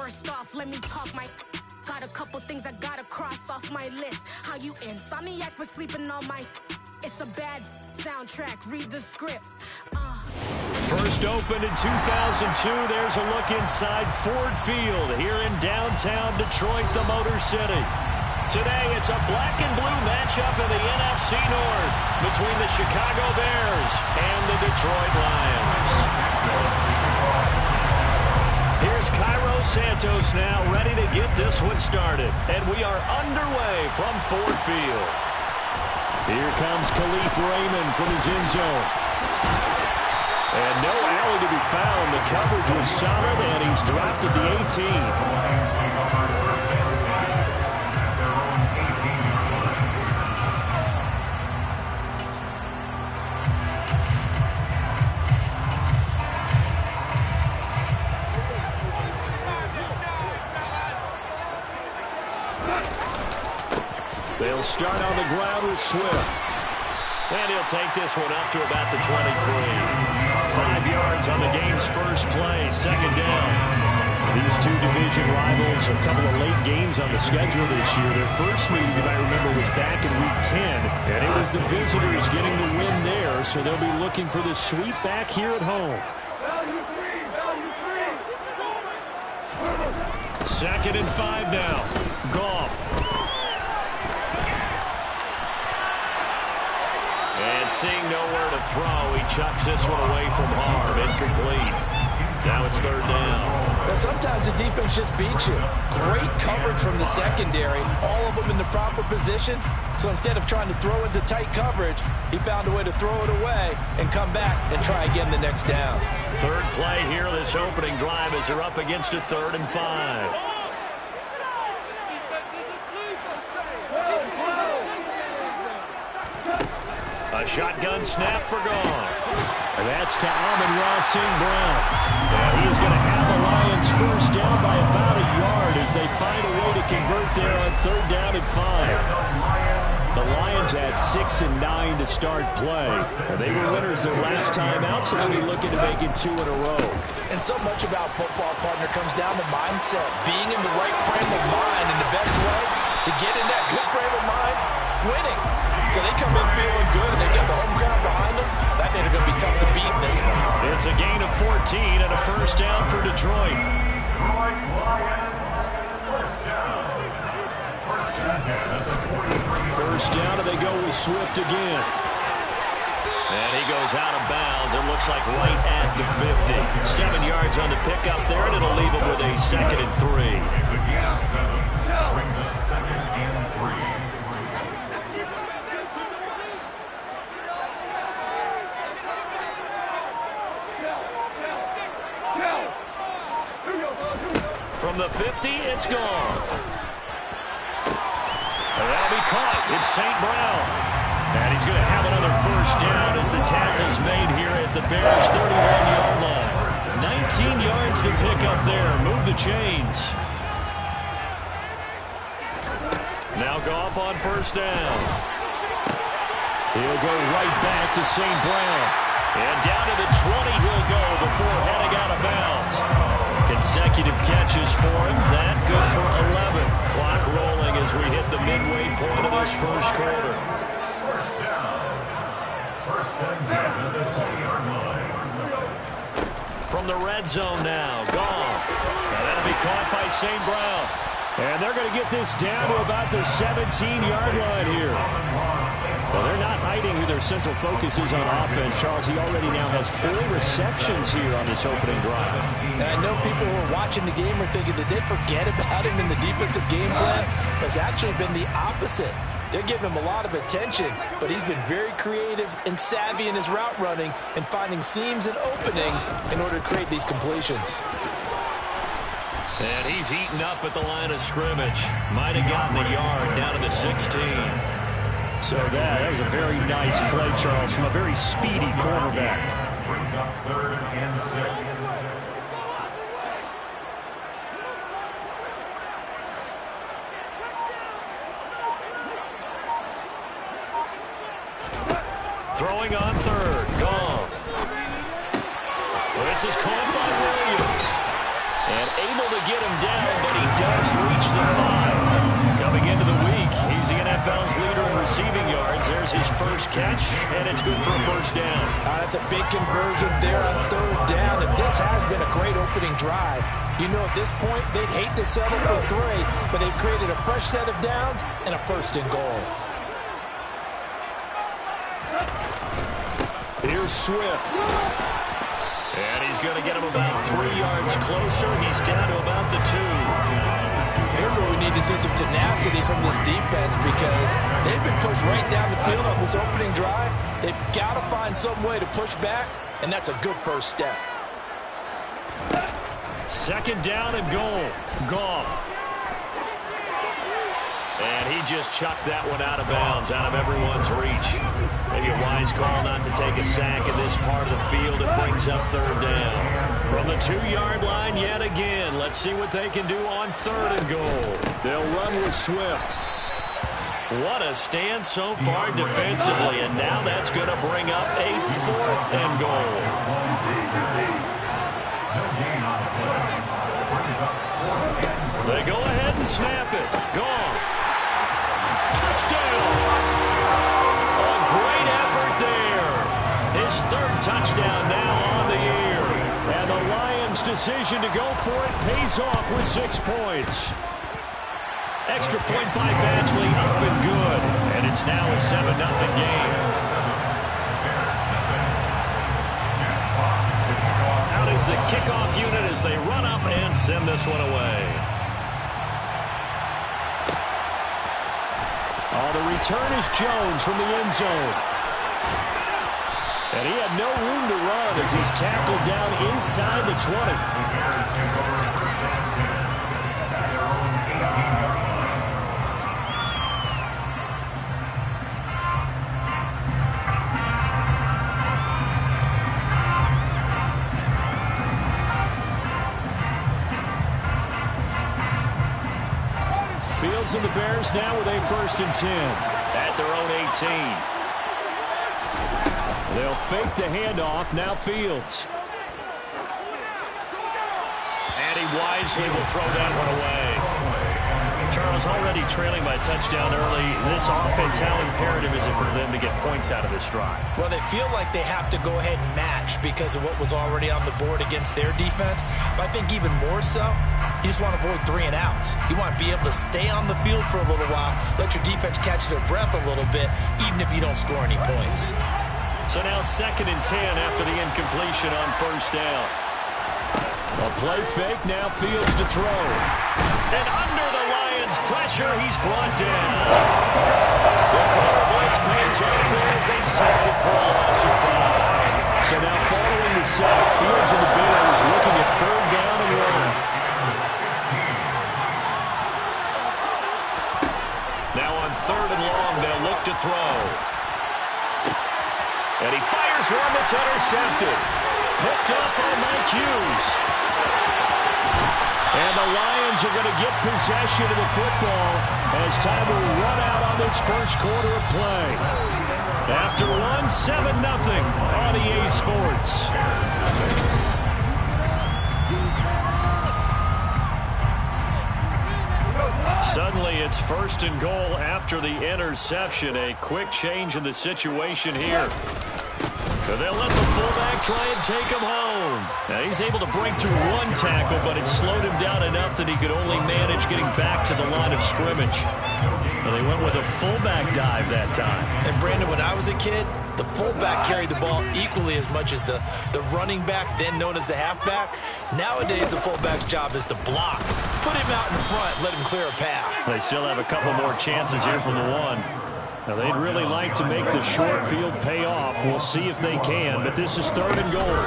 First off, let me talk my. Got a couple things I gotta cross off my list. How you insomniac for sleeping on my. It's a bad soundtrack. Read the script. First opened in 2002. There's a look inside Ford Field here in downtown Detroit, the Motor City. Today, it's a black and blue matchup in the NFC North between the Chicago Bears and the Detroit Lions. Here's Cairo Santos now ready to get this one started. And we are underway from Ford Field. Here comes Khalif Raymond from his end zone. And no alley to be found. The coverage was solid, and he's dropped at the 18. They'll start on the ground with Swift. And he'll take this one up to about the 23. 5 yards on the game's first play, second down. These two division rivals, a couple of late games on the schedule this year. Their first meeting, you might remember, was back in Week 10. And it was the visitors getting the win there, so they'll be looking for the sweep back here at home. Second and 5 now. Goff. And seeing nowhere to throw, he chucks this one away from harm. Incomplete. Now it's third down. Now, sometimes the defense just beats you. Great coverage from the secondary. All of them in the proper position. So instead of trying to throw into tight coverage, he found a way to throw it away and come back and try again the next down. Third play here, this opening drive, as they're up against a 3rd and 5. A shotgun snap for Goff. And that's to Amon-Ra St. Brown. And he is going to have the Lions first down by about a yard as they find a way to convert there on 3rd down and 5. The Lions had 6 and 9 to start play. And they were winners their last time out, so they'll be looking to make it 2 in a row. And so much about football, partner, comes down to mindset. Being in the right frame of mind, and the best way to get in that good frame of mind, winning. So they come in feeling good, and they get the home ground behind them. That made it going to be tough to beat in this one. It's a gain of 14 and a first down for Detroit. First down, and they go with Swift again. And he goes out of bounds. It looks like right at the 50. 7 yards on the pickup there, and it'll leave him with a 2nd and 3. Brings up 2nd and 3. From the 50, it's gone. And that'll be caught. It's St. Brown. And he's going to have another first down as the tackle's made here at the Bears' 31-yard line. 19 yards to pick up there. Move the chains. Now Goff on first down. He'll go right back to St. Brown. And down to the 20 he'll go before heading out of bounds. Consecutive catches for him. That good for 11. Clock rolling as we hit the midway point of this first quarter. First down. First and 10 at the 20-yard line. From the red zone now, Goff. Now that'll be caught by St. Brown. And they're going to get this down to about the 17-yard line here. Well, they're not hiding who their central focus is on offense, Charles. He already now has 4 receptions here on this opening drive. And I know people who are watching the game are thinking, did they forget about him in the defensive game plan? It's actually been the opposite. They're giving him a lot of attention, but he's been very creative and savvy in his route running and finding seams and openings in order to create these completions. And he's eaten up at the line of scrimmage. Might have gotten a yard down to the 16. So that was a very nice play, Charles, from a very speedy quarterback. Brings up 3rd and 6. Throwing on 3rd. Goff. This is caught by Williams. And able to get him down the 5. Coming into the week, he's the NFL's leader in receiving yards. There's his first catch, and it's good for a first down. That's a big conversion there on 3rd down, and this has been a great opening drive. You know, at this point, they'd hate to settle for 3, but they've created a fresh set of downs and a 1st and goal. Here's Swift. And he's going to get him about 3 yards closer. He's down to about the 2. Here's where we need to see some tenacity from this defense because they've been pushed right down the field on this opening drive. They've got to find some way to push back, and that's a good first step. 2nd down and goal. Goff. And he just chucked that one out of bounds, out of everyone's reach. Maybe a wise call not to take a sack in this part of the field. It brings up 3rd down. From the 2-yard line yet again. Let's see what they can do on 3rd and goal. They'll run with Swift. What a stand so far defensively, and now that's going to bring up a 4th and goal. They go ahead and snap it. Gone. Touchdown! A great effort there. His 3rd touchdown now on the year. And the Lions' decision to go for it pays off with 6 points. Extra point by Badgley, up and good. And it's now a 7-0 game. Out is the kickoff unit as they run up and send this one away. The return is Jones from the end zone. And he had no room to run as he's tackled down inside the 20. Fields and the Bears now with a 1st and 10 at their own 18. They'll fake the handoff. Now Fields. And he wisely will throw that one away. Charles, already trailing by a touchdown early. This offense, how imperative is it for them to get points out of this drive? Well, they feel like they have to go ahead and match because of what was already on the board against their defense. But I think even more so, you just want to avoid 3 and outs. You want to be able to stay on the field for a little while, let your defense catch their breath a little bit, even if you don't score any points. So now 2nd and 10 after the incompletion on 1st down. A play fake, now Fields to throw. And under the Lions' pressure, he's brought down. The corner blitz pays off. There's a second for a loss of 5. So now following the sack, Fields and the Bears looking at 3rd down and 1. Now on 3rd and long, they'll look to throw. And he fires one that's intercepted. Picked up by Mike Hughes. And the Lions are going to get possession of the football as time will run out on this 1st quarter of play. After 7-0 on EA Sports. Suddenly it's 1st and goal after the interception. A quick change in the situation here. So they'll let the fullback try and take him home. Now he's able to break through 1 tackle, but it slowed him down enough that he could only manage getting back to the line of scrimmage. Well, they went with a fullback dive that time. And Brandon, when I was a kid, the fullback carried the ball equally as much as the running back, then known as the halfback. Nowadays, the fullback's job is to block. Put him out in front, let him clear a path. They still have a couple more chances here from the 1. Now, they'd really like to make the short field pay off. We'll see if they can, but this is 3rd and goal.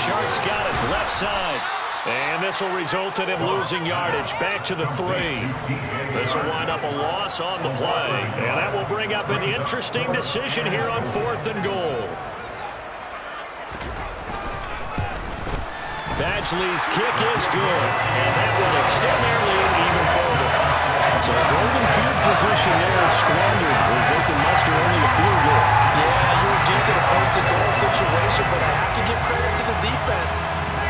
Sharks got it left side. And this will result in him losing yardage back to the 3. This will wind up a loss on the play. And that will bring up an interesting decision here on 4th and goal. Badgley's kick is good. And that will extend their lead even further. So golden field position there is squandered as they can muster only a field goal. Yeah, you were getting prevented a first-and-goal situation, but I have to give credit to the defense.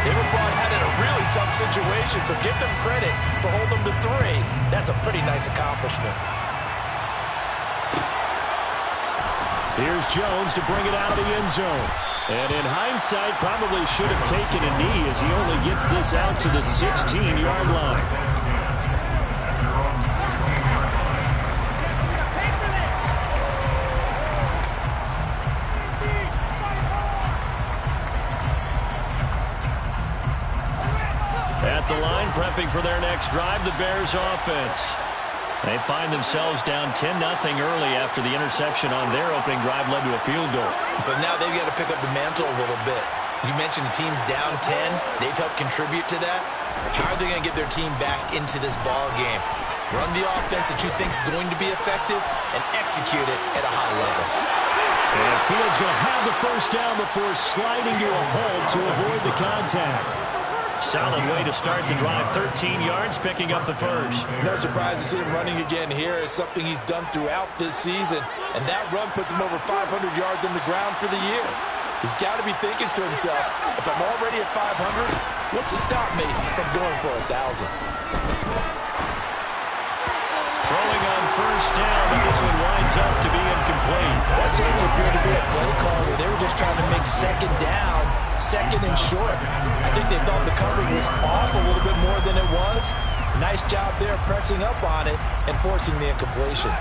They were brought out in a really tough situation, so give them credit for holding them to 3. That's a pretty nice accomplishment. Here's Jones to bring it out of the end zone. And in hindsight, probably should have taken a knee as he only gets this out to the 16-yard line. At the line, prepping for their next drive, the Bears offense. They find themselves down 10-0 early after the interception on their opening drive led to a field goal. So now they've got to pick up the mantle a little bit. You mentioned the team's down 10. They've helped contribute to that. How are they going to get their team back into this ball game? Run the offense that you think is going to be effective and execute it at a high level. And Fields going to have the first down before sliding to a hold to avoid the contact. Solid way to start the drive. 13 yards, picking up the first. No surprise to see him running again here. It's something he's done throughout this season. And that run puts him over 500 yards on the ground for the year. He's got to be thinking to himself, if I'm already at 500, what's to stop me from going for 1,000? Throwing on first down, but this one winds up to be incomplete. That certainly appeared to be a play call where they were just trying to make second down, second and short. I think they thought the coverage was off a little bit more than it was. Nice job there pressing up on it and forcing the incompletion.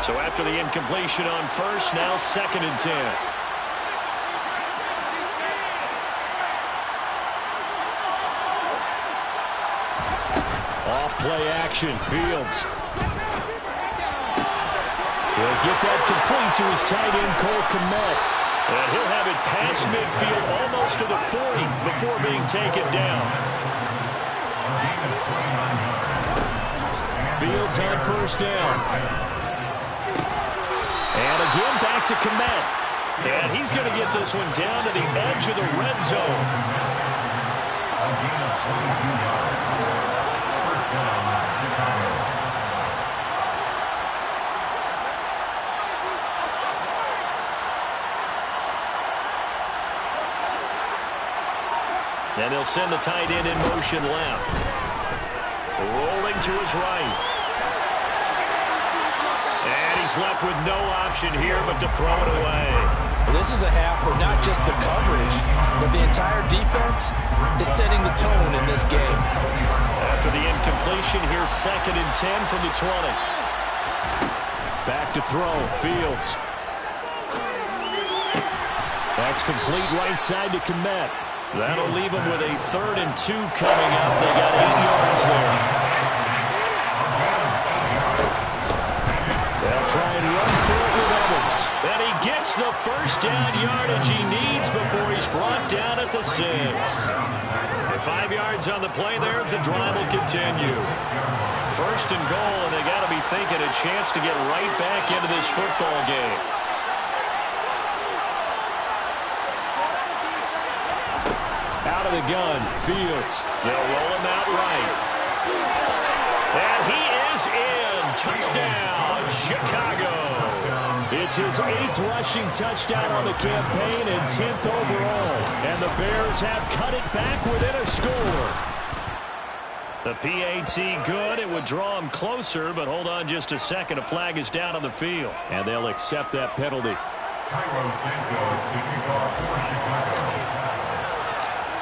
So after the incompletion on first, now 2nd and 10. Off play action, Fields. He'll get that complete to his tight end, Cole Kmet. And he'll have it past midfield, almost to the 40, before being taken down. Fields on first down. And again, back to Kmet. And he's going to get this one down to the edge of the red zone. And he'll send the tight end in motion left. Rolling to his right. And he's left with no option here but to throw it away. Well, this is a half where not just the coverage, but the entire defense is setting the tone in this game. After the incompletion, here's 2nd and 10 from the 20. Back to throw, Fields. That's complete right side to Kmet. That'll leave them with a 3rd and 2 coming up. They got 8 yards there. They'll try and run through it with Evans. And he gets the first down yardage he needs before he's brought down at the 6. 5 yards on the play there as the drive will continue. 1st and goal, and they got to be thinking a chance to get right back into this football game. Out of the gun, Fields. They'll roll him out right. And he is in. Touchdown, Chicago. It's his 8th rushing touchdown on the campaign and 10th overall. And the Bears have cut it back within a score. The PAT good. It would draw him closer, but hold on just a second. A flag is down on the field. And they'll accept that penalty.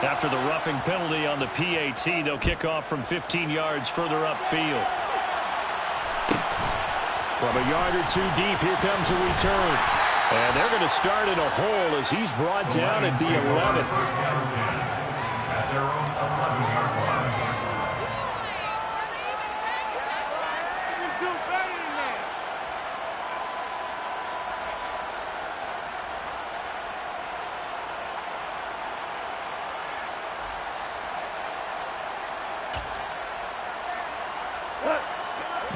After the roughing penalty on the PAT, they'll kick off from 15 yards further upfield. From a yard or 2 deep, here comes a return. And they're going to start in a hole as he's brought down at the 11.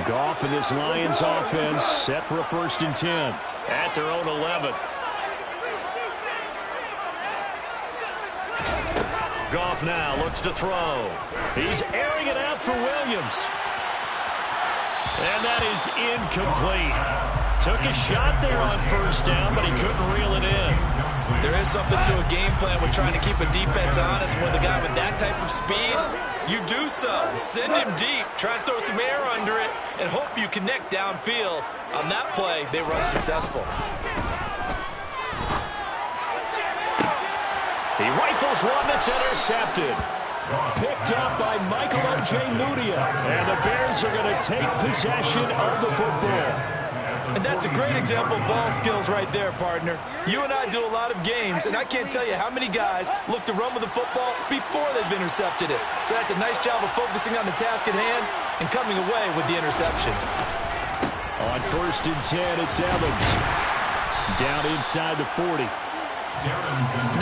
Goff and this Lions offense set for a 1st and 10 at their own 11. Goff now looks to throw. He's airing it out for Williams. And that is incomplete. Took a shot there on first down, but he couldn't reel it in. There is something to a game plan with trying to keep a defense honest. When the guy with that type of speed, you do so. Send him deep, try and throw some air under it, and hope you connect downfield. On that play, they were unsuccessful. He rifles one that's intercepted. Picked up by Michael Ojemudia. And the Bears are going to take possession of the football. And that's a great example of ball skills right there, partner. You and I do a lot of games, and I can't tell you how many guys look to run with the football before they've intercepted it. So that's a nice job of focusing on the task at hand and coming away with the interception. On 1st and 10, it's Evans. Down inside the 40.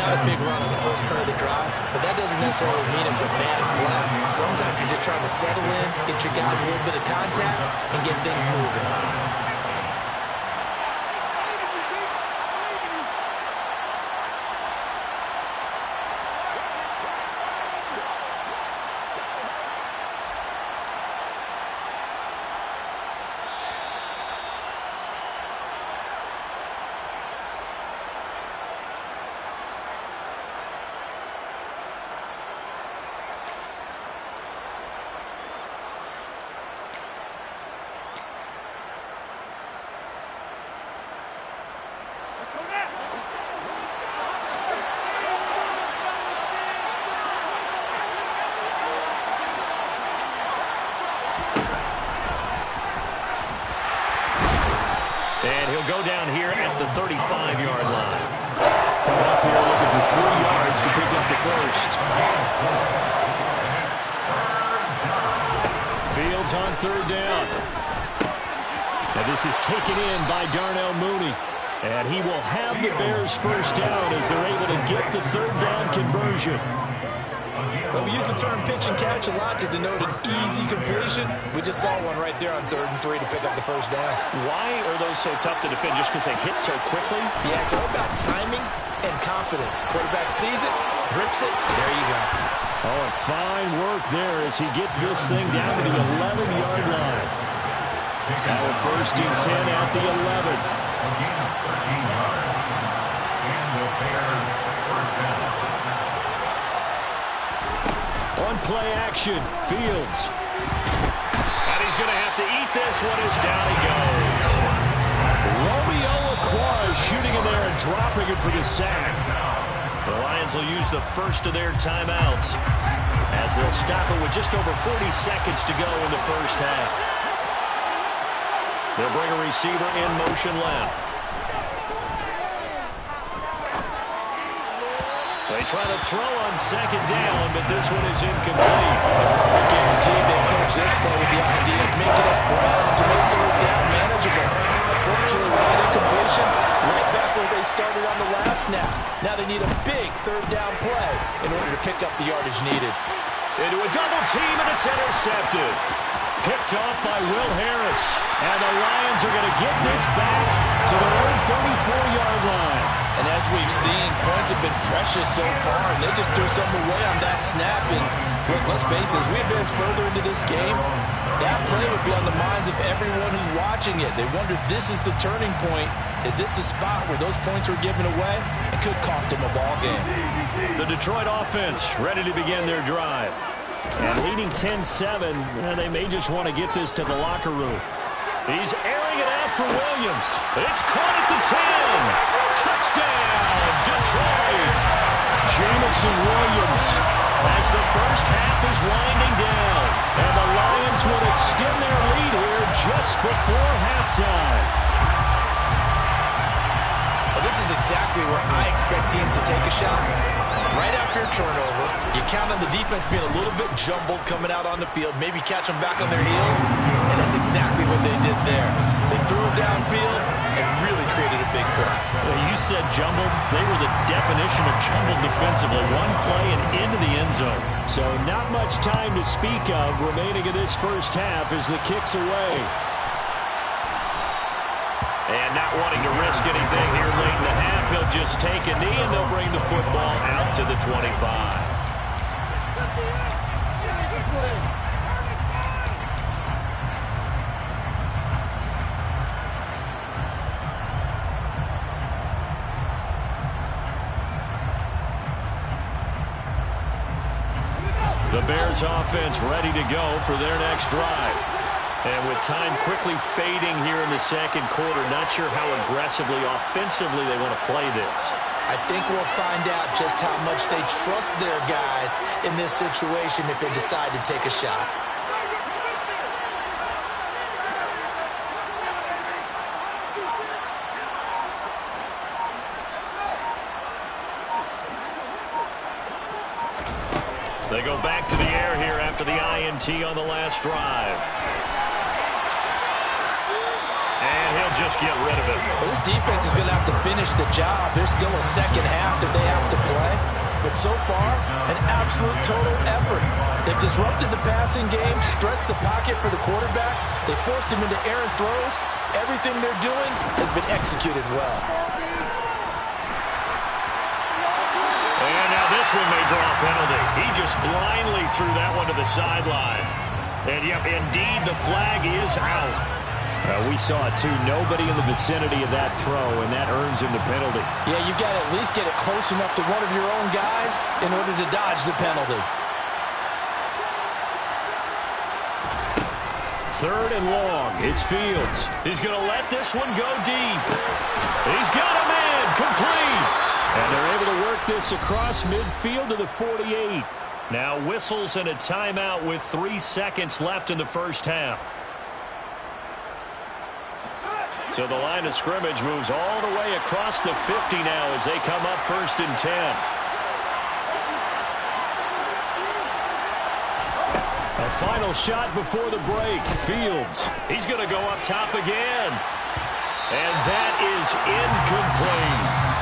Not a big run on the first part of the drive, but that doesn't necessarily mean it was a bad play. Sometimes you're just trying to settle in, get your guys a little bit of contact, and get things moving. And he'll go down here at the 35-yard line. Coming up here looking for 3 yards to pick up the first. Fields on 3rd down. Now this is taken in by Darnell Mooney. And he will have the Bears first down as they're able to get the 3rd down conversion. Well, we use the term pitch and catch a lot to denote an easy completion. We just saw one right there on 3rd and 3 to pick up the first down. Why are those so tough to defend? Just because they hit so quickly? Yeah, it's all about timing and confidence. Quarterback sees it, grips it, there you go. Oh, fine work there as he gets this thing down to the 11-yard line. Now a 1st and 10 at the 11. Again, 13 yards. And the Bears first down. On play action, Fields. And he's going to have to eat this one as down he goes. Romeo Okwara shooting in there and dropping it for the sack. The Lions will use the first of their timeouts as they'll stop it with just over 40 seconds to go in the first half. They'll bring a receiver in motion left. They try to throw on 2nd down, but this one is incomplete. I guarantee they coach this play with the idea of making up ground to make 3rd down manageable. Unfortunately, with that incompletion, right back where they started on the last snap. Now they need a big 3rd down play in order to pick up the yardage needed. Into a double team, and it's intercepted. Picked off by Will Harris. And the Lions are going to get this back to their own 34-yard line. And as we've seen, points have been precious so far, and they just threw something away on that snap. And look, let's face it, as we advance further into this game, that play would be on the minds of everyone who's watching it. They wondered, this is the turning point. Is this the spot where those points were given away? It could cost them a ball game. The Detroit offense ready to begin their drive. And leading 10-7, they may just want to get this to the locker room. He's airing it out for Williams. It's caught at the 10. Touchdown, Detroit. Jameson Williams as the first half is winding down. And the Lions will extend their lead here just before halftime. Well, this is exactly where I expect teams to take a shot. Right after a turnover, you count on the defense being a little bit jumbled coming out on the field, maybe catch them back on their heels, and that's exactly what they did there. They threw it downfield and really created a big play. Well, you said jumbled. They were the definition of jumbled defensively. One play and into the end zone. So not much time to speak of remaining in this first half as the kick's away. And not wanting to risk anything here late in the half, he'll just take a knee and they'll bring the football out to the 25. Bears offense ready to go for their next drive. And with time quickly fading here in the second quarter, not sure how aggressively, offensively they want to play this. I think we'll find out just how much they trust their guys in this situation if they decide to take a shot. They go back to the air here after the INT on the last drive. And he'll just get rid of it. Well, this defense is going to have to finish the job. There's still a second half that they have to play. But so far, an absolute total effort. They've disrupted the passing game, stressed the pocket for the quarterback. They forced him into errant throws. Everything they're doing has been executed well. And now this one may draw a penalty. He just blindly threw that one to the sideline. And, yep, indeed, the flag is out. We saw it, too. Nobody in the vicinity of that throw, and that earns him the penalty. Yeah, you've got to at least get it close enough to one of your own guys in order to dodge the penalty. Third and long. It's Fields. He's going to let this one go deep. He's got him in. Complete. And they're able to work this across midfield to the 48. Now whistles and a timeout with 3 seconds left in the first half. So the line of scrimmage moves all the way across the 50 now as they come up 1st and 10. A final shot before the break. Fields. He's going to go up top again. And that is incomplete.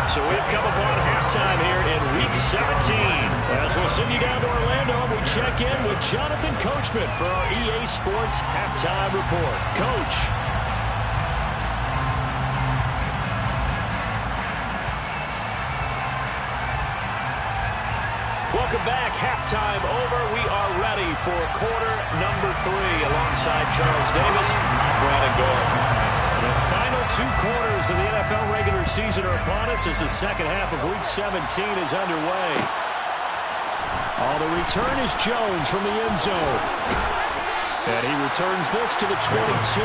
So we've come upon halftime here in Week 17. As we'll send you down to Orlando, we check in with Jonathan Coachman for our EA Sports Halftime Report. Coach. Welcome back. Halftime over. We are ready for quarter number 3 alongside Charles Davis. I'm Brandon Gore. The final 2 quarters of the NFL regular season are upon us as the second half of Week 17 is underway. The return is Jones from the end zone. And he returns this to the 22.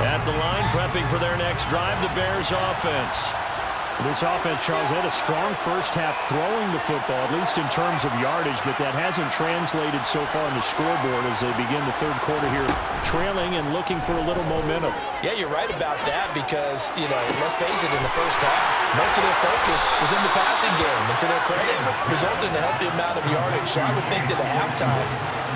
At the line, prepping for their next drive, the Bears offense. This offense, Charles, had a strong first half throwing the football, at least in terms of yardage, but that hasn't translated so far on the scoreboard as they begin the third quarter here, trailing and looking for a little momentum. Yeah, you're right about that because, let's face it, in the first half, most of their focus was in the passing game, and to their credit, resulted in a healthy amount of yardage. So I would think that at halftime,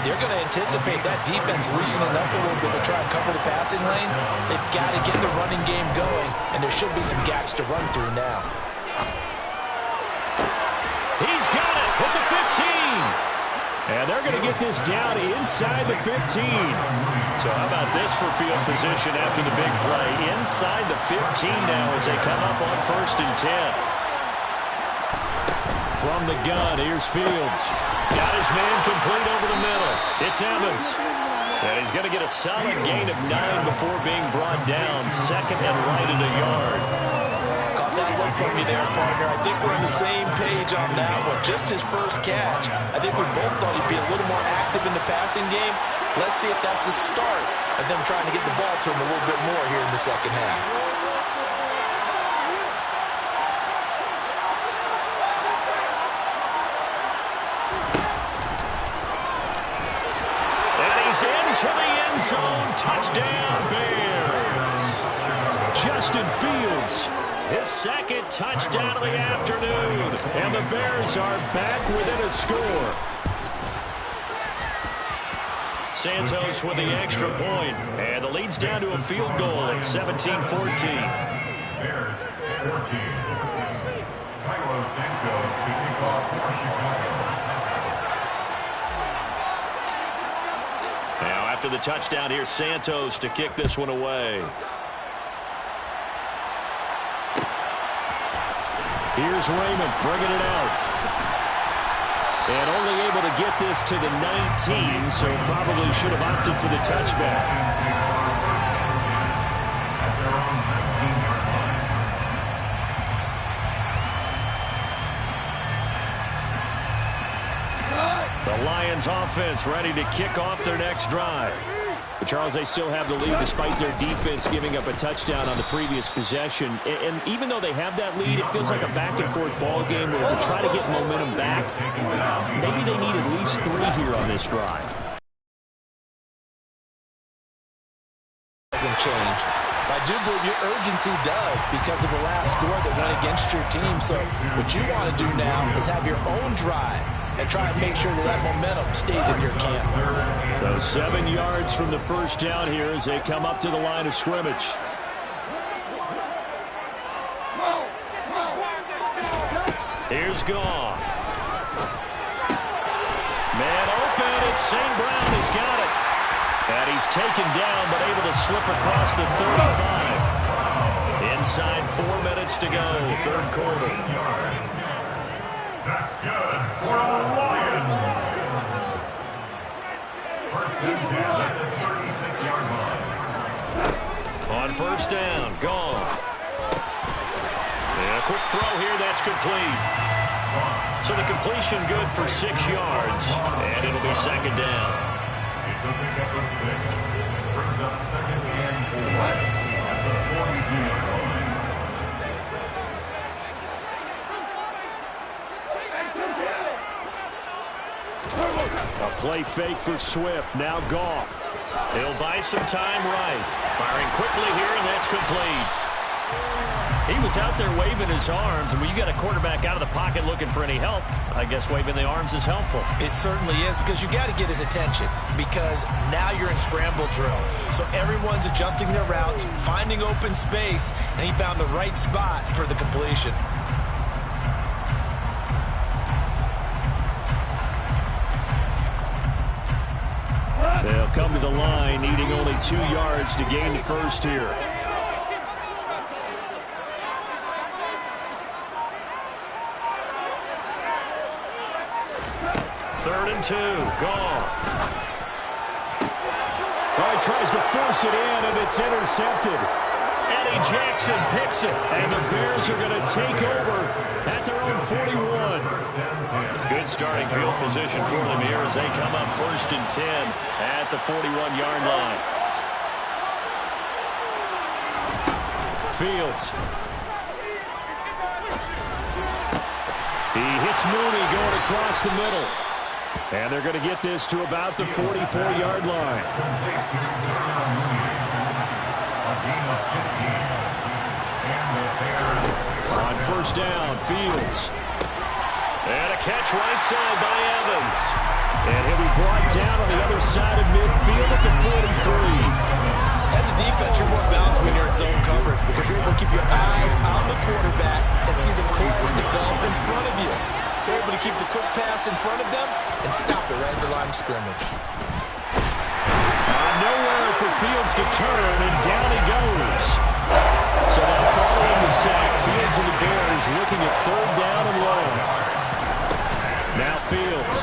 they're going to anticipate that defense loosening up a little bit to try and cover the passing lanes. They've got to get the running game going, and there should be some gaps to run through now. He's got it with the 15. And they're going to get this down inside the 15. So how about this for field position after the big play? Inside the 15 now as they come up on 1st and 10. From the gun, here's Fields. Got his man complete over the middle. It's Evans. And he's going to get a solid gain of 9 before being brought down. Second and right at a yard. Caught that look from you there, partner. I think we're on the same page on that one. Just his first catch. I think we both thought he'd be a little more active in the passing game. Let's see if that's the start of them trying to get the ball to him a little bit more here in the second half. Into the end zone. Touchdown, Bears. Justin Fields. His second touchdown of the afternoon. And the Bears are back within a score. Santos with the extra point. And the lead's down to a field goal at 17-14. Bears 14. Carlos Santos to kick off for Chicago. After the touchdown, here's Santos to kick this one away. Here's Raymond bringing it out. And only able to get this to the 19, so probably should have opted for the touchback. The Lions offense ready to kick off their next drive. But Charles, they still have the lead despite their defense giving up a touchdown on the previous possession. And even though they have that lead, it feels like a back-and-forth ball game where to try to get momentum back, maybe they need at least 3 here on this drive. Doesn't change. I do believe your urgency does because of the last score that went against your team. So what you want to do now is have your own drive and try and make sure that momentum stays in your camp. So 7 yards from the first down here as they come up to the line of scrimmage. Here's Goff. Man open. It's St. Brown. He's got it. And he's taken down but able to slip across the 35. Inside 4 minutes to go. Third quarter. That's good for the Lions. First and 10. That's a 36-yard line. On first down, Goff. And a quick throw here. That's complete. So the completion good for 6 yards. And it'll be second down. It's a pickup of 6. Brings up second and 4 at the 42-yard line. A play fake for Swift. Now Goff. He'll buy some time right. Firing quickly here, and that's complete. He was out there waving his arms, and when you got a quarterback out of the pocket looking for any help, I guess waving the arms is helpful. It certainly is, because you got to get his attention, because now you're in scramble drill. So everyone's adjusting their routes, finding open space, and he found the right spot for the completion. They'll come to the line, needing only 2 yards to gain the first here. Third and 2, Goff. Well, he tries to force it in, and it's intercepted. Eddie Jackson picks it. And the Bears are going to take over at their own 41. Good starting field position for them here as they come up first and 10 at the 41-yard line. Fields. He hits Mooney going across the middle. And they're going to get this to about the 44-yard line. On first down, Fields. And a catch right side by Evans. And he'll be brought down on the other side of midfield at the 43. As a defense, you're more balanced when you're in zone coverage because you're able to keep your eyes on the quarterback and see the play develop in front of you. You're able to keep the quick pass in front of them and stop it right at the line of scrimmage. Nowhere for Fields to turn, and down he goes. So now following the sack, Fields and the Bears looking at third down and long. Now Fields.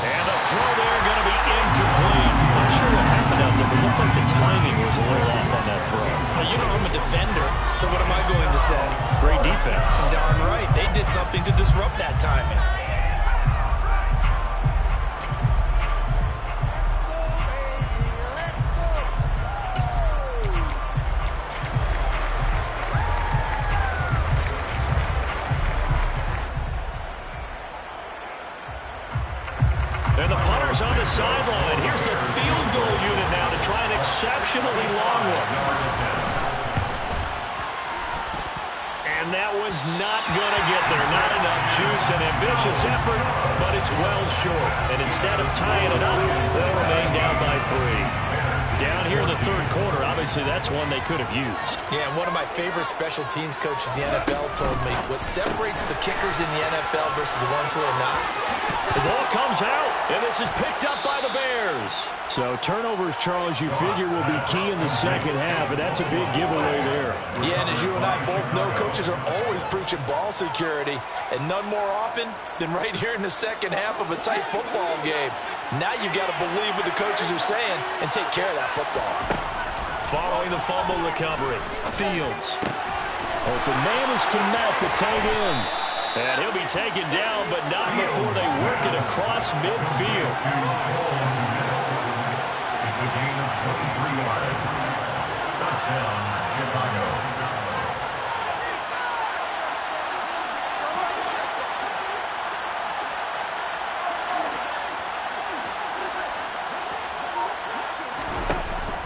And the throw there going to be incomplete. Not sure what happened out there, but it looked like the timing was a little off on that throw. Now, you know I'm a defender, so what am I going to say? Great defense. Darn right. They did something to disrupt that timing. And the punter's on the sideline. Here's the field goal unit now to try an exceptionally long one. And that one's not going to get there. Not enough juice. An ambitious effort, but it's well short. And instead of tying it up, they'll remain down by 3. Down here in the third quarter, obviously that's one they could have used. Yeah, and one of my favorite special teams coaches in the NFL told me what separates the kickers in the NFL versus the ones who are not The ball comes out, and this is picked up by the Bears. So turnovers, Charles, you figure will be key in the second half, and that's a big giveaway there. Yeah, and as you and I both know, coaches are always preaching ball security, and none more often than right here in the second half of a tight football game. Now you've got to believe what the coaches are saying and take care of that football. Following the fumble recovery, Fields. Open man is Kmet, the tight end. And he'll be taken down, but not before they work it across midfield. It's a gain of 23 yards. Touchdown, Chicago.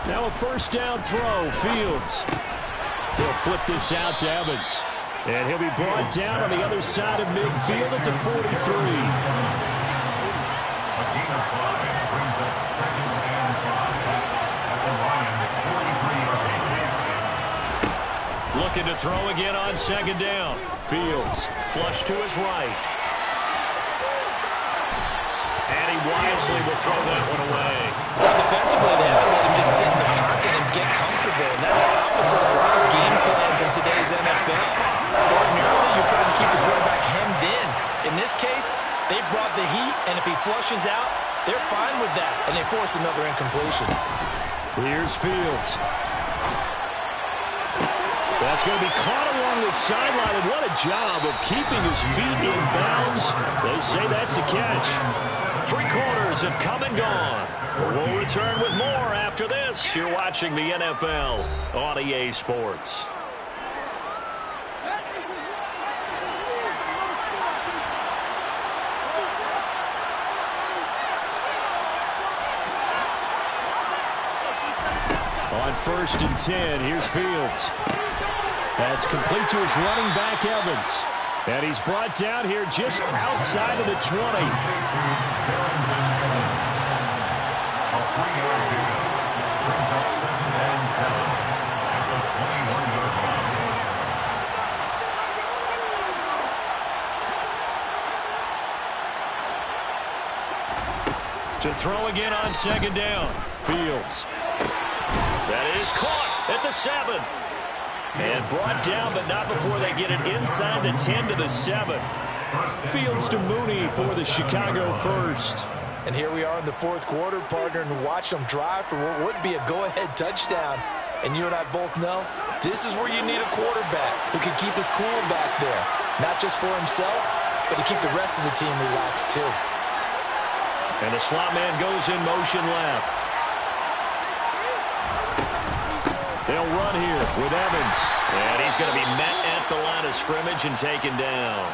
Now a first down throw, Fields. He'll flip this out to Evans. And he'll be brought down on the other side of midfield at the 43. A gain of 5 brings up 2nd and 5 at the Lions' 43-yard line. Looking to throw again on 2nd down. Fields, flush to his right. And he wisely will throw that one away. Defensively, they haven't let him just sit in the pocket and get comfortable. And that's opposite a lot of game plans in today's NFL. Ordinarily, you're trying to keep the quarterback hemmed in. In this case, they brought the heat, and if he flushes out, they're fine with that, and they force another incompletion. Here's Fields. That's going to be caught along the sideline, and what a job of keeping his feet in bounds. They say that's a catch. 3 quarters have come and gone. We'll return with more after this. You're watching the NFL on EA Sports. On 1st and 10, here's Fields. That's complete to his running back, Evans. And he's brought down here just outside of the 20. A 3-yard pickup brings up 2nd and 7 at the 21-yard line. To throw again on 2nd down. Fields. That is caught at the 7. And brought down, but not before they get it inside the 10 to the 7. Fields to Mooney for the Chicago first. And here we are in the 4th quarter, partner, and watch them drive for what would be a go-ahead touchdown. And you and I both know this is where you need a quarterback who can keep his cool back there. Not just for himself, but to keep the rest of the team relaxed too. And the slot man goes in motion left. They'll run here with Evans. And he's going to be met at the line of scrimmage and taken down.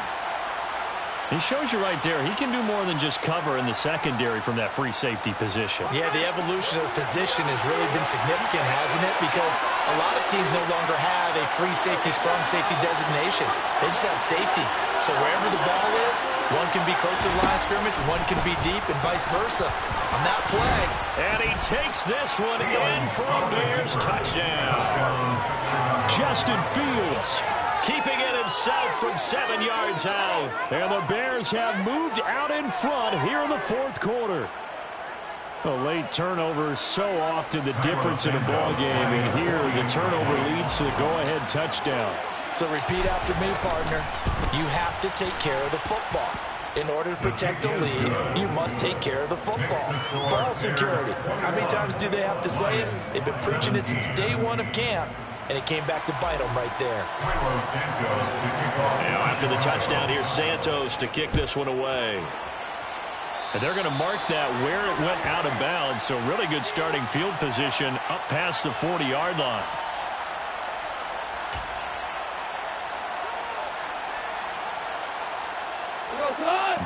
He shows you right there, he can do more than just cover in the secondary from that free safety position. Yeah, the evolution of the position has really been significant, hasn't it? Because a lot of teams no longer have a free safety, strong safety designation. They just have safeties. So wherever the ball is, one can be close to the line of scrimmage, one can be deep, and vice versa. On that play. And he takes this one in for a Bears touchdown. Justin Fields. Keeping it himself from 7 yards out. And the Bears have moved out in front here in the 4th quarter. A late turnover is so often the difference in a ball game. And here the turnover leads to the go-ahead touchdown. So repeat after me, partner. You have to take care of the football. In order to protect the lead, you must take care of the football. Ball security. How many times do they have to say it? They've been preaching it since day 1 of camp. And it came back to bite them right there. Now after the touchdown, here's Santos to kick this one away. And they're going to mark that where it went out of bounds. So really good starting field position up past the 40-yard line.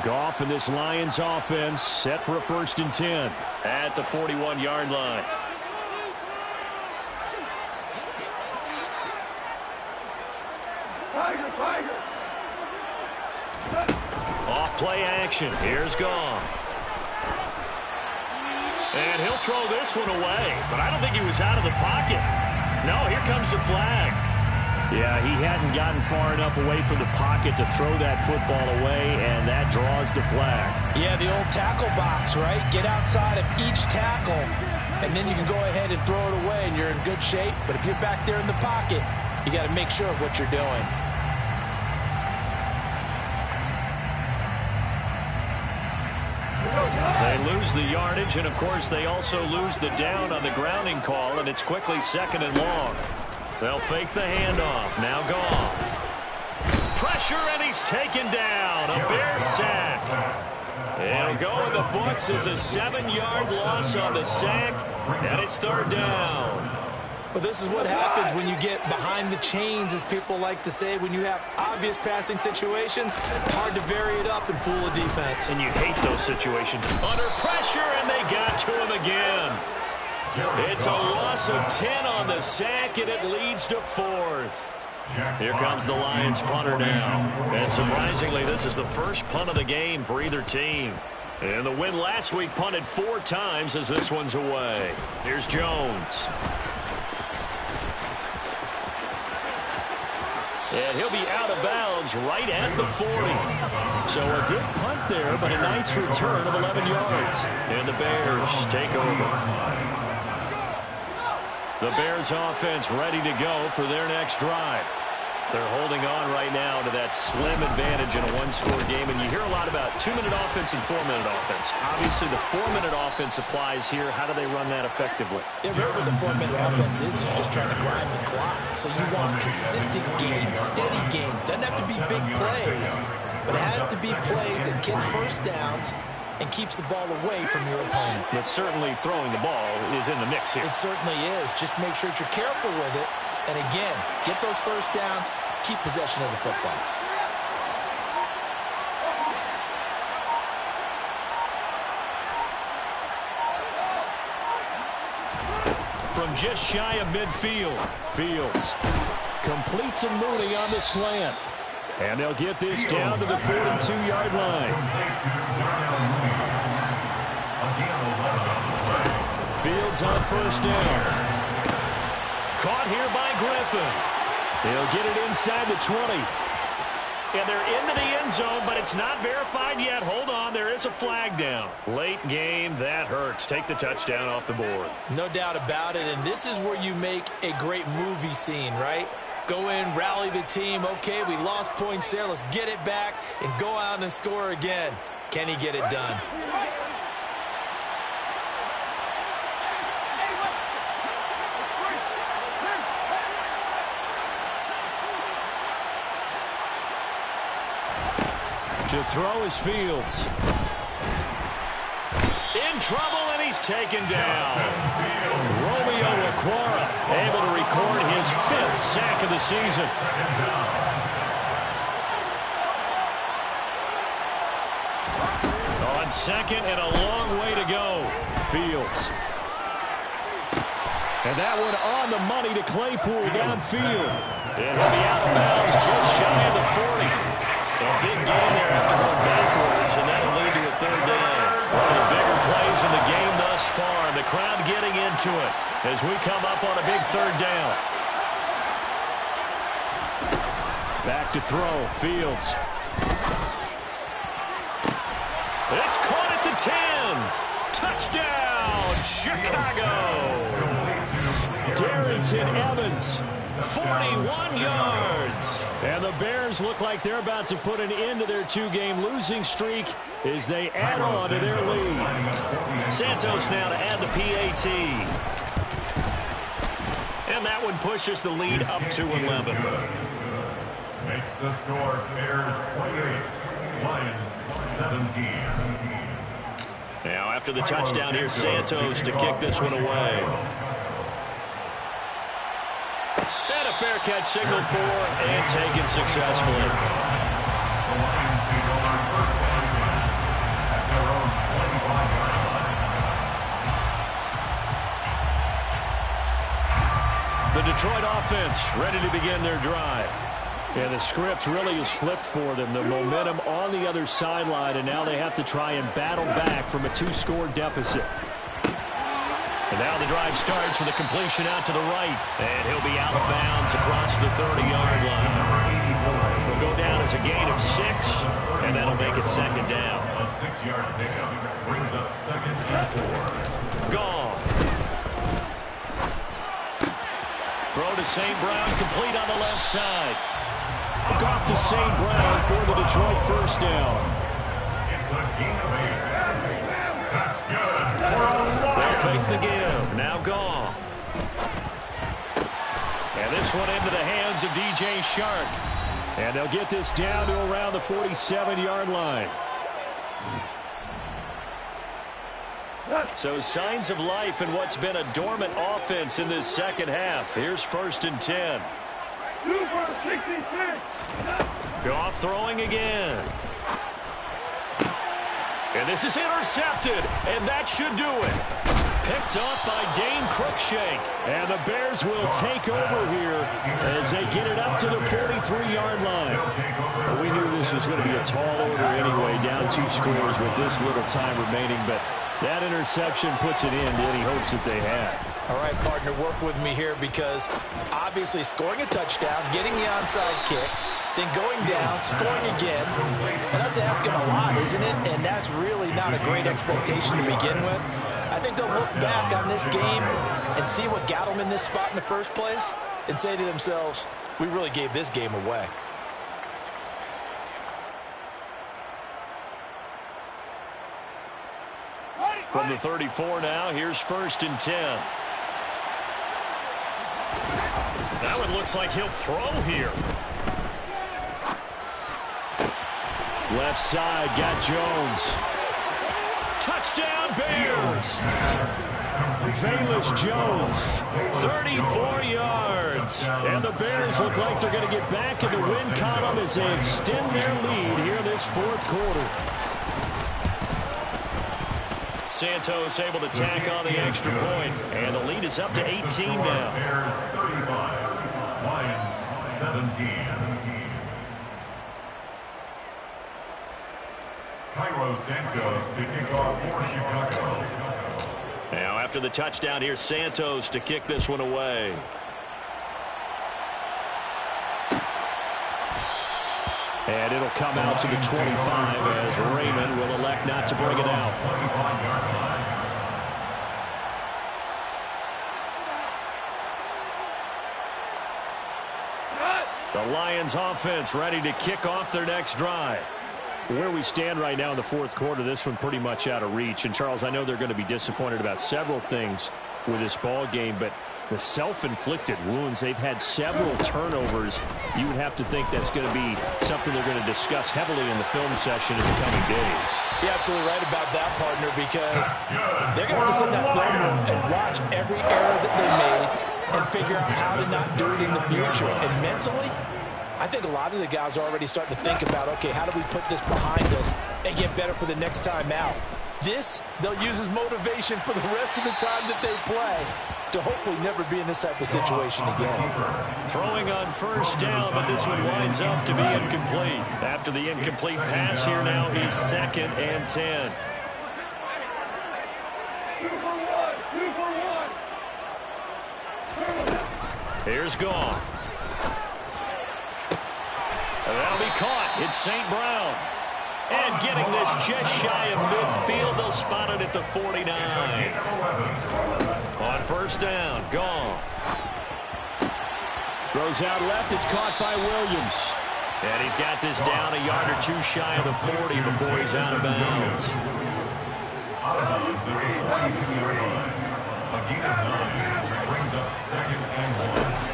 Goff and this Lions offense set for a 1st and 10 at the 41-yard line. Off play action. Here's Goff. And he'll throw this one away. But I don't think he was out of the pocket. No, here comes the flag. Yeah, he hadn't gotten far enough away from the pocket to throw that football away, and that draws the flag. Yeah, the old tackle box, right? Get outside of each tackle, and then you can go ahead and throw it away, and you're in good shape. But if you're back there in the pocket, you got to make sure of what you're doing. They lose the yardage, and, of course, they also lose the down on the grounding call, and it's quickly 2nd and long. They'll fake the handoff. Now Goff. Pressure, and he's taken down. A Bears sack. It'll go in the books as a 7-yard loss on the sack, and it's 3rd down. Well, this is what happens when you get behind the chains, as people like to say. When you have obvious passing situations, hard to vary it up and fool a defense. And you hate those situations. Under pressure, and they got to him again. It's a loss of 10 on the sack, and it leads to 4th. Here comes the Lions punter now. And surprisingly, this is the first punt of the game for either team. And the win last week punted 4 times as this one's away. Here's Jones. And he'll be out of bounds right at the 40. So a good punt there, but a nice return of 11 yards. And the Bears take over. The Bears offense ready to go for their next drive. They're holding on right now to that slim advantage in a one-score game. And you hear a lot about 2-minute offense and 4-minute offense. Obviously, the 4-minute offense applies here. How do they run that effectively? Yeah, really what the 4-minute offense is just trying to grind the clock. So you want consistent gains, steady gains. Doesn't have to be big plays, but it has to be plays that gets first downs and keeps the ball away from your opponent. But certainly throwing the ball is in the mix here. It certainly is. Just make sure that you're careful with it. And again, get those first downs, keep possession of the football. From just shy of midfield, Fields completes a Mooney on the slant. And they'll get this down to the 42-yard line. Fields on first down. caught here by Griffin. He'll get it inside the 20. And they're into the end zone, but it's not verified yet. Hold on, there is a flag down. Late game, that hurts. Take the touchdown off the board. No doubt about it, and this is where you make a great movie scene, right? Go in, rally the team. Okay, we lost points there. Let's get it back and go out and score again. Can he get it done? To throw is Fields. In trouble, and he's taken down. Romeo Okwara able to record his 5th sack of the season. On second and a long way to go. Fields. And that one on the money to Claypool downfield. And he'll be out of bounds just shy of the 40. A big game there after going backwards, and that'll lead to a 3rd down. One of the bigger plays in the game thus far. The crowd getting into it as we come up on a big 3rd down. Back to throw. Fields. It's caught at the 10. Touchdown, Chicago. Darrington Evans. 41 yards. And the Bears look like they're about to put an end to their 2-game losing streak as they add on to their lead. Santos now to add the PAT. And that one pushes the lead up to 11. Makes the score Bears 28, Lions 17. Now after the touchdown, here's Santos to kick this one away. Fair catch signaled for and taken successfully. The Lions take over first down at their own 25 yard line. The Detroit offense ready to begin their drive. And the script really is flipped for them. The momentum on the other sideline, and now they have to try and battle back from a 2-score deficit. And Now the drive starts with a completion out to the right. And he'll be out of bounds across the 30-yard line. Will go down as a gain of 6, and that'll make it second down. A 6-yard pickup brings up second and 4. Goff. Throw to St. Brown, complete on the left side. Goff to St. Brown for the Detroit first down. It's a gain of 8. That's good. They'll fake the give. Now Goff. And this one into the hands of DJ Shark. And they'll get this down to around the 47-yard line. So signs of life in what's been a dormant offense in this second half. Here's 1st and 10. Goff throwing again. And this is intercepted, and that should do it. Picked off by Dane Cruikshank. And the Bears will take over here as they get it up to the 43-yard line. Well, we knew this was going to be a tall order anyway, down 2 scores with this little time remaining, but that interception puts it in to any hopes that they had. All right, partner, work with me here because obviously scoring a touchdown, getting the onside kick, then going down, scoring again, and that's asking a lot, isn't it? And that's really not a great expectation to begin with. I think they'll look back on this game and see what got them in this spot in the first place and say to themselves, we really gave this game away. From the 34 now, here's 1st and 10. That one looks like he'll throw here. Left side, got Jones. Touchdown, Bears! Velus Jones. 34 yards. And the Bears look like they're going to get back in the win column as they extend their lead here this 4th quarter. Santos able to tack on the extra point, and the lead is up to 18 now. Bears 35, Lions 17. Cairo Santos to kick off for Chicago. Now after the touchdown, here's Santos to kick this one away. And it'll come out to the 25 as Raymond will elect not to bring it out. The Lions offense ready to kick off their next drive. Where we stand right now in the 4th quarter, this one pretty much out of reach. And, Charles, I know they're going to be disappointed about several things with this ball game, but the self-inflicted wounds, they've had several turnovers. You would have to think that's going to be something they're going to discuss heavily in the film session in the coming days. You're absolutely right about that, partner, because they're going to have to sit in that film room and watch every error that they made and figure out how to not do it in the future. And mentally, I think a lot of the guys are already starting to think about, okay, how do we put this behind us and get better for the next time out? This, they'll use as motivation for the rest of the time that they play to hopefully never be in this type of situation again. Throwing on 1st down, but this one winds up to be incomplete. After the incomplete pass here now, he's 2nd and 10. Here's Goff. That'll be caught. It's St. Brown. And getting this just shy of midfield. They'll spot it at the 49. On 1st down, Goff. Throws out left. It's caught by Williams. And he's got this down a yard or 2 shy of the 40 before he's out of bounds. Out of bounds at the 22-yard line. A gain of 9 brings up 2nd and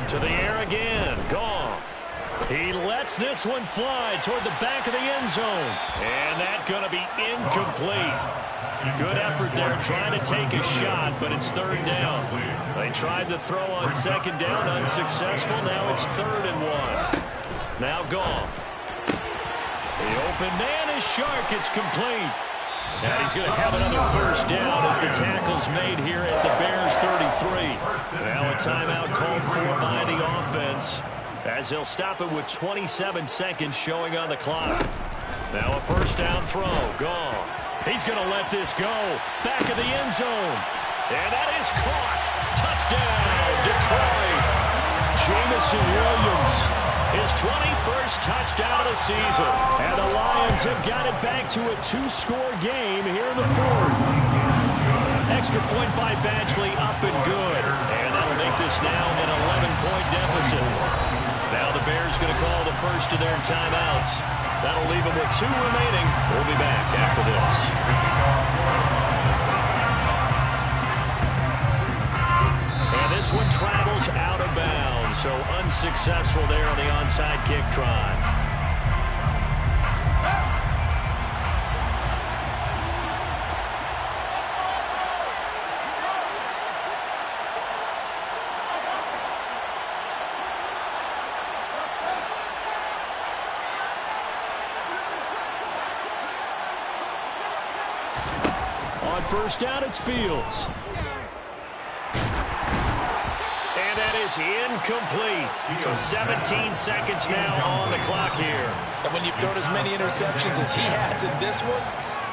1. To the air again, Goff. He lets this one fly toward the back of the end zone. And that's going to be incomplete. Good effort there trying to take a shot, but it's 3rd down. They tried to throw on 2nd down, unsuccessful. Now it's 3rd and 1. Now Goff. The open man is Shark. It's complete. And he's going to have another 1st down as the tackle's made here at the Bears 33. Now a timeout called for by the offense, as they'll stop it with 27 seconds showing on the clock. Now a 1st down throw. Goff. He's going to let this go. Back of the end zone. And that is caught. Touchdown, Detroit. Jameson Williams. His 21st touchdown of the season. And the Lions have got it back to a 2-score game here in the fourth. Extra point by Badgley, up and good. And that'll make this now an 11-point deficit. Now the Bears going to call the first of their timeouts. That'll leave them with 2 remaining. We'll be back after this. And this one travels out of bounds, so unsuccessful there on the onside kick try. On first down, it's Fields. And that is incomplete. So 17 seconds now on the clock here. And when you've thrown as many interceptions as he has in this one,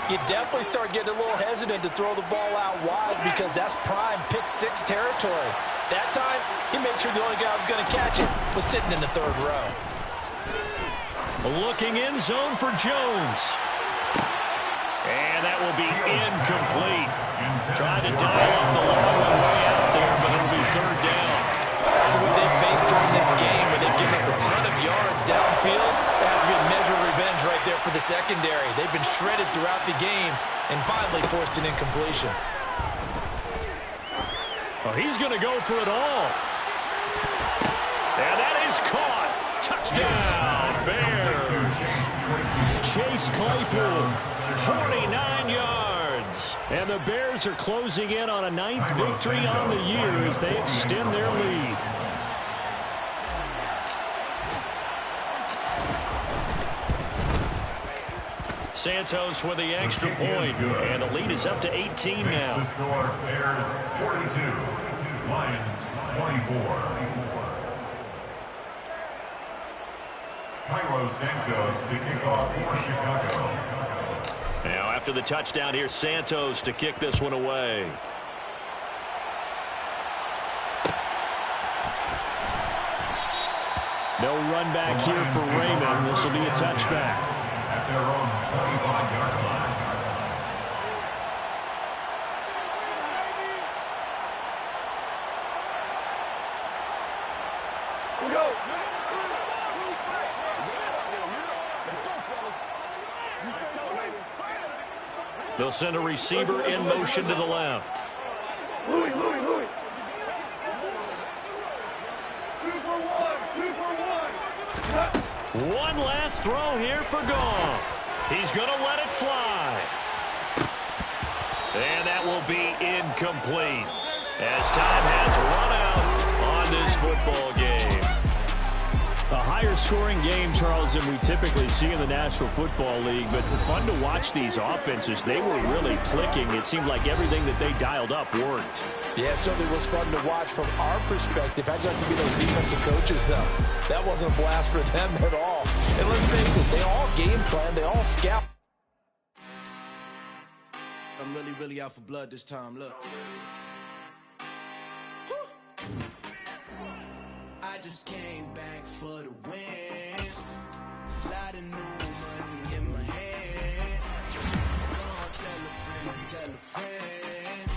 you definitely start getting a little hesitant to throw the ball out wide because that's prime pick 6 territory. That time, he made sure the only guy who was going to catch it was sitting in the third row. Looking in zone for Jones. And that will be incomplete. Trying to dial up the long way out there, but it'll be third down. After what they've faced during this game, where they've given up a ton of yards downfield, there has to be a measure of revenge right there for the secondary. They've been shredded throughout the game and finally forced an incompletion. Oh, he's going to go for it all. And that is caught. Touchdown, Bears. Chase Claypool, 49 yards. And the Bears are closing in on a 9th victory on the year as they extend their lead. Santos with the extra point, and the lead is up to 18 now. The score, Bears 42, Lions 24. Cairo Santos to kick off for Chicago. Now after the touchdown here, Santos to kick this one away. No run back here for Raymond. This will be a touchback. At their own 25-yard line. They'll send a receiver in motion to the left. Louis. One last throw here for Goff. He's going to let it fly. And that will be incomplete as time has run out on this football game. A higher scoring game, Charles, than we typically see in the National Football League, but fun to watch these offenses. They were really clicking. It seemed like everything that they dialed up worked. Yeah, it certainly was fun to watch from our perspective. I'd like to be those defensive coaches, though. That wasn't a blast for them at all. And let's face it, they all game plan, they all scout. I'm really out for blood this time, look. I just came back for the win. Lot of new money in my hand. Go on, tell a friend.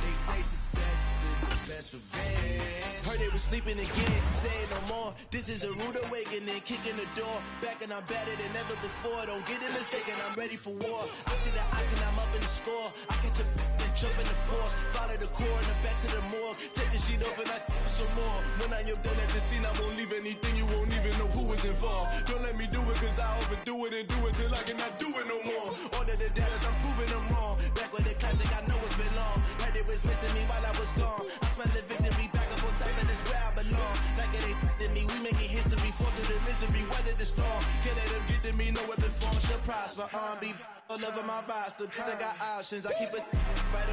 They say success is the best revenge. Heard they was sleeping again, say it no more. This is a rude awakening, kicking the door. Back and I'm better than ever before. Don't get it mistaken, I'm ready for war. I see the option, I'm up in the score. I catch a and jump in the Porsche. Follow the core and back to the morgue. Take the sheet off and I some more. When I am done at the scene, I won't leave anything. You won't even know who was involved. Don't let me do it, cause I overdo it and do it till I cannot do it no more. All of the dallas, I'm proving them wrong. Back with the classic, I know it's been long. Heard they was missing me while I was gone. I smell the victory, back up on time, and it's where I belong. Like it ain't to me, we making history. Fall through the misery, weather the storm. Can't let them get to me, no weapon form should prosper. Be all over my roster, I got options. I keep it right on.